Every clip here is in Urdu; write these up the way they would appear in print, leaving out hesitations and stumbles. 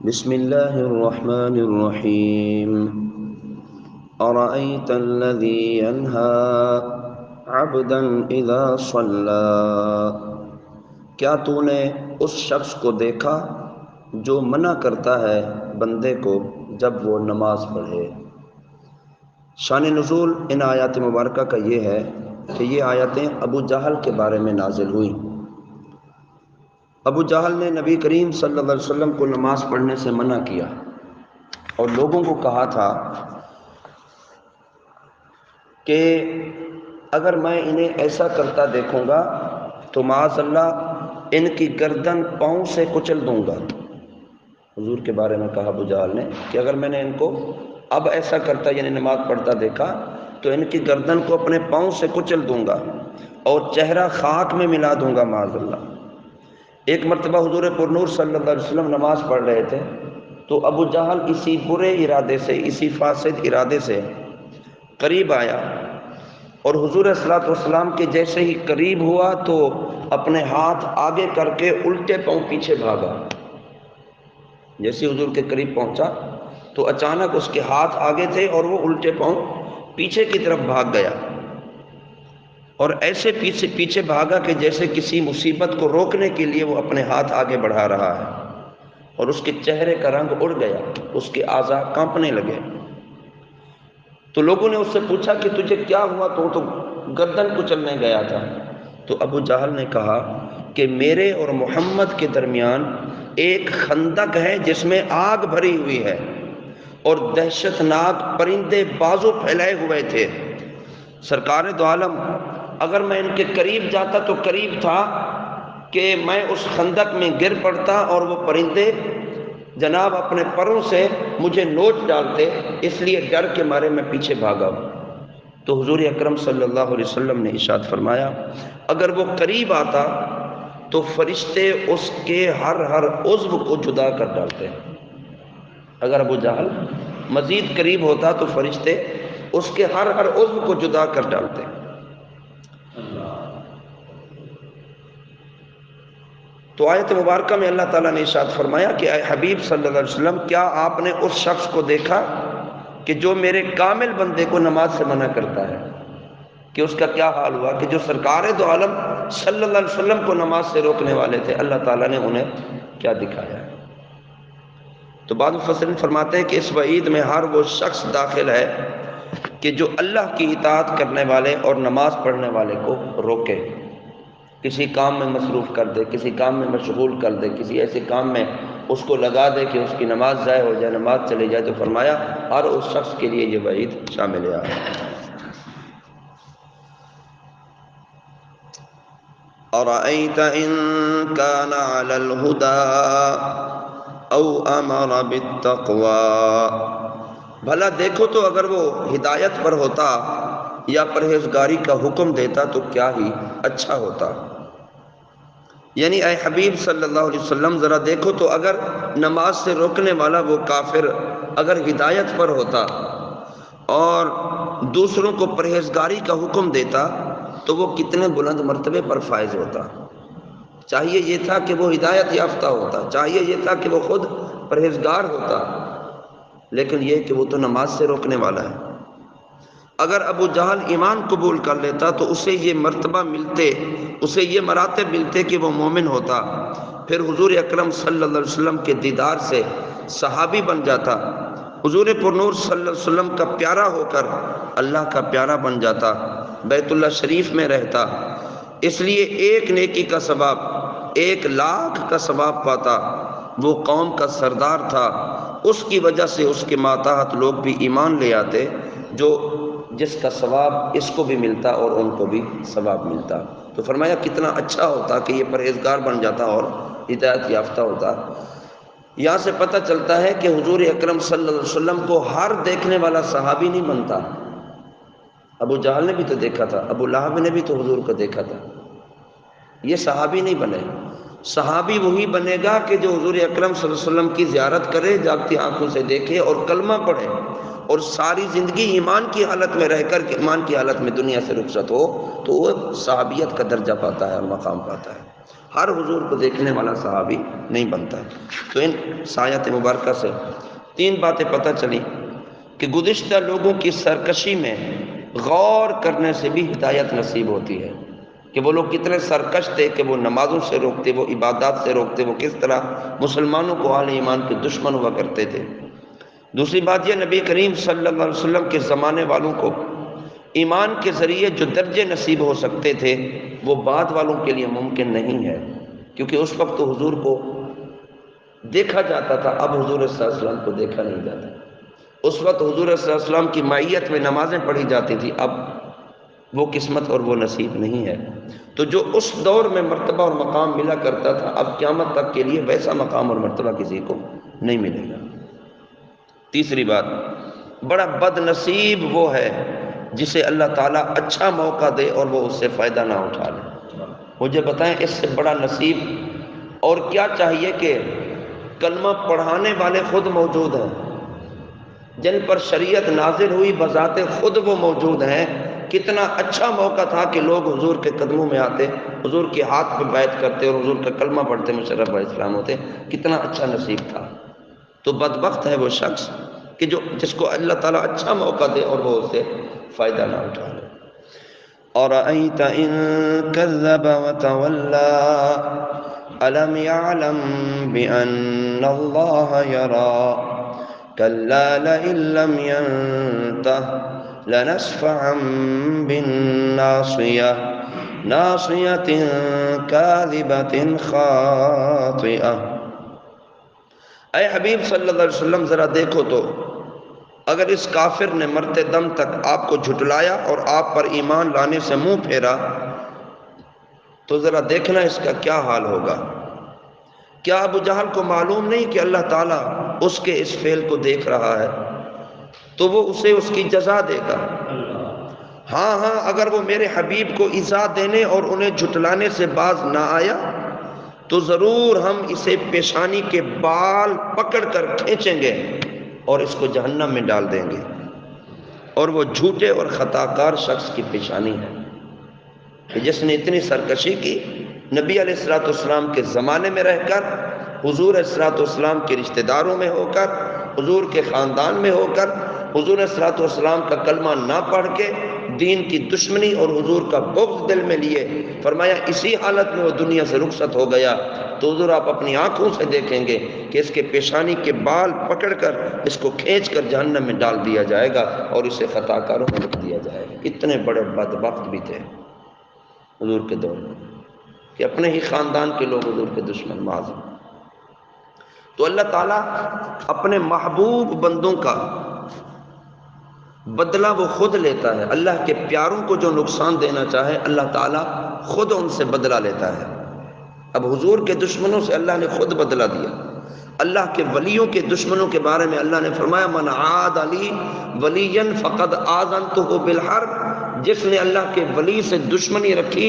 بسم الله الرحمن الرحيم أرأيت الذي ينهى عبدا إذا صلى، کیا تو نے اس شخص کو دیکھا جو منع کرتا ہے بندے کو جب وہ نماز پڑھے۔ شان نزول ان آیات مبارکہ کا یہ ہے کہ یہ آیتیں ابو جہل کے بارے میں نازل ہوئیں۔ ابو جہل نے نبی کریم صلی اللہ علیہ وسلم کو نماز پڑھنے سے منع کیا اور لوگوں کو کہا تھا کہ اگر میں انہیں ایسا کرتا دیکھوں گا تو معاذ اللہ ان کی گردن پاؤں سے کچل دوں گا۔ حضور کے بارے میں کہا ابو جہل نے کہ اگر میں نے ان کو اب ایسا کرتا یعنی نماز پڑھتا دیکھا تو ان کی گردن کو اپنے پاؤں سے کچل دوں گا اور چہرہ خاک میں ملا دوں گا معاذ اللہ۔ ایک مرتبہ حضور پر نور صلی اللہ علیہ وسلم نماز پڑھ رہے تھے تو ابو جہل اسی برے ارادے سے، اسی فاسد ارادے سے قریب آیا اور حضور صلی اللہ علیہ وسلم کے جیسے ہی قریب ہوا تو اپنے ہاتھ آگے کر کے الٹے پاؤں پیچھے بھاگا۔ جیسے حضور کے قریب پہنچا تو اچانک اس کے ہاتھ آگے تھے اور وہ الٹے پاؤں پیچھے کی طرف بھاگ گیا، اور ایسے پیچھے بھاگا کہ جیسے کسی مصیبت کو روکنے کے لیے وہ اپنے ہاتھ آگے بڑھا رہا ہے، اور اس کے چہرے کا رنگ اڑ گیا، اس کے اعضاء کانپنے لگے۔ تو لوگوں نے اس سے پوچھا کہ تجھے کیا ہوا، تو گردن کچلنے گیا تھا۔ تو ابو جہل نے کہا کہ میرے اور محمد کے درمیان ایک خندق ہے جس میں آگ بھری ہوئی ہے اور دہشت ناک پرندے بازو پھیلائے ہوئے تھے۔ سرکار دو عالم اگر میں ان کے قریب جاتا تو قریب تھا کہ میں اس خندق میں گر پڑتا اور وہ پرندے جناب اپنے پروں سے مجھے نوچ ڈالتے، اس لیے ڈر کے مارے میں پیچھے بھاگا۔ تو حضور اکرم صلی اللہ علیہ وسلم نے ارشاد فرمایا اگر وہ قریب آتا تو فرشتے اس کے ہر عضو کو جدا کر ڈالتے۔ اگر ابو جہل مزید قریب ہوتا تو فرشتے اس کے ہر عضو کو جدا کر ڈالتے۔ تو آیت مبارکہ میں اللہ تعالیٰ نے ارشاد فرمایا کہ اے حبیب صلی اللہ علیہ وسلم، کیا آپ نے اس شخص کو دیکھا کہ جو میرے کامل بندے کو نماز سے منع کرتا ہے، کہ اس کا کیا حال ہوا کہ جو سرکار دو عالم صلی اللہ علیہ وسلم کو نماز سے روکنے والے تھے، اللہ تعالیٰ نے انہیں کیا دکھایا ہے۔ تو بعض مفسرین فرماتے ہیں کہ اس وعید میں ہر وہ شخص داخل ہے کہ جو اللہ کی اطاعت کرنے والے اور نماز پڑھنے والے کو روکے، کسی کام میں مصروف کر دے، کسی کام میں مشغول کر دے، کسی ایسے کام میں اس کو لگا دے کہ اس کی نماز ضائع ہو جائے، نماز چلی جائے۔ تو فرمایا ہر اس شخص کے لیے یہ وعید شامل ہے۔ أَرَأَيْتَ إِن كَانَ عَلَى الْهُدَىٰ أَوْ أَمَرَ بِالتَّقْوَىٰ، بھلا دیکھو تو اگر وہ ہدایت پر ہوتا یا پرہیزگاری کا حکم دیتا تو کیا ہی اچھا ہوتا۔ یعنی اے حبیب صلی اللہ علیہ وسلم ذرا دیکھو تو اگر نماز سے روکنے والا وہ کافر اگر ہدایت پر ہوتا اور دوسروں کو پرہیزگاری کا حکم دیتا تو وہ کتنے بلند مرتبے پر فائز ہوتا۔ چاہیے یہ تھا کہ وہ ہدایت یافتہ ہوتا، چاہیے یہ تھا کہ وہ خود پرہیزگار ہوتا، لیکن یہ کہ وہ تو نماز سے روکنے والا ہے۔ اگر ابو جہل ایمان قبول کر لیتا تو اسے یہ مرتبہ ملتے، اسے یہ مراتب ملتے کہ وہ مومن ہوتا، پھر حضور اکرم صلی اللہ علیہ وسلم کے دیدار سے صحابی بن جاتا، حضور پر نور صلی اللہ علیہ وسلم کا پیارا ہو کر اللہ کا پیارا بن جاتا، بیت اللہ شریف میں رہتا، اس لیے ایک نیکی کا ثواب 1,00,000 کا ثواب پاتا۔ وہ قوم کا سردار تھا، اس کی وجہ سے اس کے ماتحت لوگ بھی ایمان لے آتے، جس کا ثواب اس کو بھی ملتا اور ان کو بھی ثواب ملتا۔ تو فرمایا کتنا اچھا ہوتا کہ یہ پرہیزگار بن جاتا اور ہدایت یافتہ ہوتا۔ یہاں سے پتہ چلتا ہے کہ حضور اکرم صلی اللہ علیہ وسلم کو ہر دیکھنے والا صحابی نہیں بنتا۔ ابو جہل نے بھی تو دیکھا تھا، ابو لہب نے بھی تو حضور کو دیکھا تھا، یہ صحابی نہیں بنے۔ صحابی وہی بنے گا کہ جو حضور اکرم صلی اللہ علیہ وسلم کی زیارت کرے، جاگتی آنکھوں سے دیکھے اور کلمہ پڑھے اور ساری زندگی ایمان کی حالت میں رہ کر ایمان کی حالت میں دنیا سے رخصت ہو، تو وہ صحابیت کا درجہ پاتا ہے اور مقام پاتا ہے۔ ہر حضور کو دیکھنے والا صحابی نہیں بنتا۔ تو ان آیات مبارکہ سے 3 باتیں پتہ چلی کہ گزشتہ لوگوں کی سرکشی میں غور کرنے سے بھی ہدایت نصیب ہوتی ہے، کہ وہ لوگ کتنے سرکش تھے کہ وہ نمازوں سے روکتے، وہ عبادات سے روکتے، وہ کس طرح مسلمانوں کو اہل ایمان کے دشمن ہوا کرتے تھے۔ دوسری بات یہ، نبی کریم صلی اللہ علیہ وسلم کے زمانے والوں کو ایمان کے ذریعے جو درجے نصیب ہو سکتے تھے وہ بعد والوں کے لیے ممکن نہیں ہے، کیونکہ اس وقت تو حضور کو دیکھا جاتا تھا، اب حضور صلی اللہ علیہ وسلم کو دیکھا نہیں جاتا۔ اس وقت حضور صلی اللہ علیہ وسلم کی معیت میں نمازیں پڑھی جاتی تھی، اب وہ قسمت اور وہ نصیب نہیں ہے۔ تو جو اس دور میں مرتبہ اور مقام ملا کرتا تھا، اب قیامت تک کے لیے ویسا مقام اور مرتبہ کسی کو نہیں ملے گا۔ تیسری بات، بڑا بد نصیب وہ ہے جسے اللہ تعالیٰ اچھا موقع دے اور وہ اس سے فائدہ نہ اٹھا لے۔ مجھے بتائیں اس سے بڑا نصیب اور کیا چاہیے کہ کلمہ پڑھانے والے خود موجود ہیں، جن پر شریعت نازل ہوئی بذات خود وہ موجود ہیں۔ کتنا اچھا موقع تھا کہ لوگ حضور کے قدموں میں آتے، حضور کے ہاتھ پہ بیعت کرتے اور حضور کا کلمہ پڑھتے، مشرف علیہ السلام ہوتے۔ کتنا اچھا نصیب تھا۔ تو بدبخت ہے وہ شخص کہ جس کو اللہ تعالیٰ اچھا موقع دے اور وہ اسے فائدہ نہ اٹھا لے۔ أَرَأَيْتَ إِن كَذَّبَ وَتَوَلَّىٰ أَلَمْ يَعْلَمْ بِأَنَّ اللَّهَ يَرَىٰ كَلَّا لَئِن لَّمْ يَنتَهِ لَنَسْفَعًا بِالنَّاصِيَةِ نَاصِيَةٍ كَاذِبَةٍ خَاطِئَةٍ۔ اے حبیب صلی اللہ علیہ وسلم ذرا دیکھو تو، اگر اس کافر نے مرتے دم تک آپ کو جھٹلایا اور آپ پر ایمان لانے سے منہ پھیرا تو ذرا دیکھنا اس کا کیا حال ہوگا۔ کیا ابو جہل کو معلوم نہیں کہ اللہ تعالیٰ اس کے اس فعل کو دیکھ رہا ہے، تو وہ اسے اس کی جزا دے گا۔ ہاں اگر وہ میرے حبیب کو ایذا دینے اور انہیں جھٹلانے سے باز نہ آیا تو ضرور ہم اسے پیشانی کے بال پکڑ کر کھینچیں گے اور اس کو جہنم میں ڈال دیں گے، اور وہ جھوٹے اور خطا کار شخص کی پیشانی ہے کہ جس نے اتنی سرکشی کی، نبی علیہ السلام کے زمانے میں رہ کر، حضور علیہ السلام کے رشتہ داروں میں ہو کر، حضور کے خاندان میں ہو کر، حضور علیہ السلام کا کلمہ نہ پڑھ کے دین کی دشمنی اور حضور کا بغض دل میں لیے، فرمایا اسی حالت میں وہ دنیا سے رخصت ہو گیا تو حضور آپ اپنی آنکھوں سے دیکھیں گے کہ اس کے پیشانی کے بال پکڑ کر اس کو کھینچ کر جہنم میں ڈال دیا جائے گا اور اسے خطا کاروں میں لکھ دیا جائے گا۔ اتنے بڑے بدبخت بھی تھے حضور کے دور میں کہ اپنے ہی خاندان کے لوگ حضور کے دشمن معاذ۔ تو اللہ تعالیٰ اپنے محبوب بندوں کا بدلہ وہ خود لیتا ہے۔ اللہ کے پیاروں کو جو نقصان دینا چاہے اللہ تعالیٰ خود ان سے بدلہ لیتا ہے۔ اب حضور کے دشمنوں سے اللہ نے خود بدلہ دیا۔ اللہ کے ولیوں کے دشمنوں کے بارے میں اللہ نے فرمایا من عاد لی ولیا فقد آذنتہ بالحرب، جس نے اللہ کے ولی سے دشمنی رکھی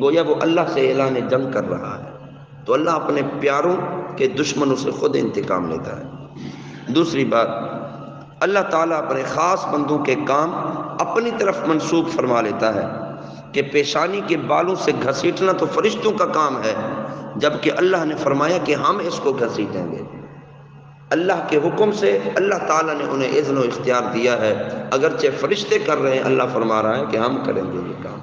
گویا وہ اللہ سے اعلان جنگ کر رہا ہے۔ تو اللہ اپنے پیاروں کے دشمنوں سے خود انتقام لیتا ہے۔ دوسری بات، اللہ تعالیٰ اپنے خاص بندوں کے کام اپنی طرف منسوب فرما لیتا ہے کہ پیشانی کے بالوں سے گھسیٹنا تو فرشتوں کا کام ہے، جبکہ اللہ نے فرمایا کہ ہم اس کو گھسیٹیں گے۔ اللہ کے حکم سے اللہ تعالیٰ نے انہیں اذن و اختیار دیا ہے، اگرچہ فرشتے کر رہے ہیں، اللہ فرما رہا ہے کہ ہم کریں گے یہ کام۔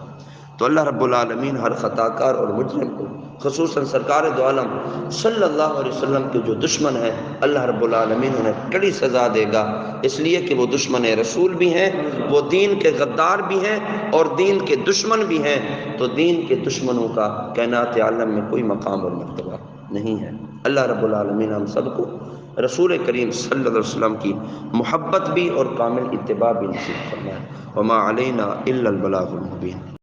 تو اللہ رب العالمین ہر خطا کار اور مجرم کو، خصوصاً سرکار دو عالم صلی اللہ علیہ وسلم کے جو دشمن ہیں، اللہ رب العالمین انہیں کڑی سزا دے گا، اس لیے کہ وہ دشمن رسول بھی ہیں، وہ دین کے غدار بھی ہیں اور دین کے دشمن بھی ہیں۔ تو دین کے دشمنوں کا کائنات عالم میں کوئی مقام اور مرتبہ نہیں ہے۔ اللہ رب العالمین ہم سب کو رسول کریم صلی اللہ علیہ وسلم کی محبت بھی اور کامل اتباع بھی نصیب فرمائے۔ وما علینا الا البلاغ المبین۔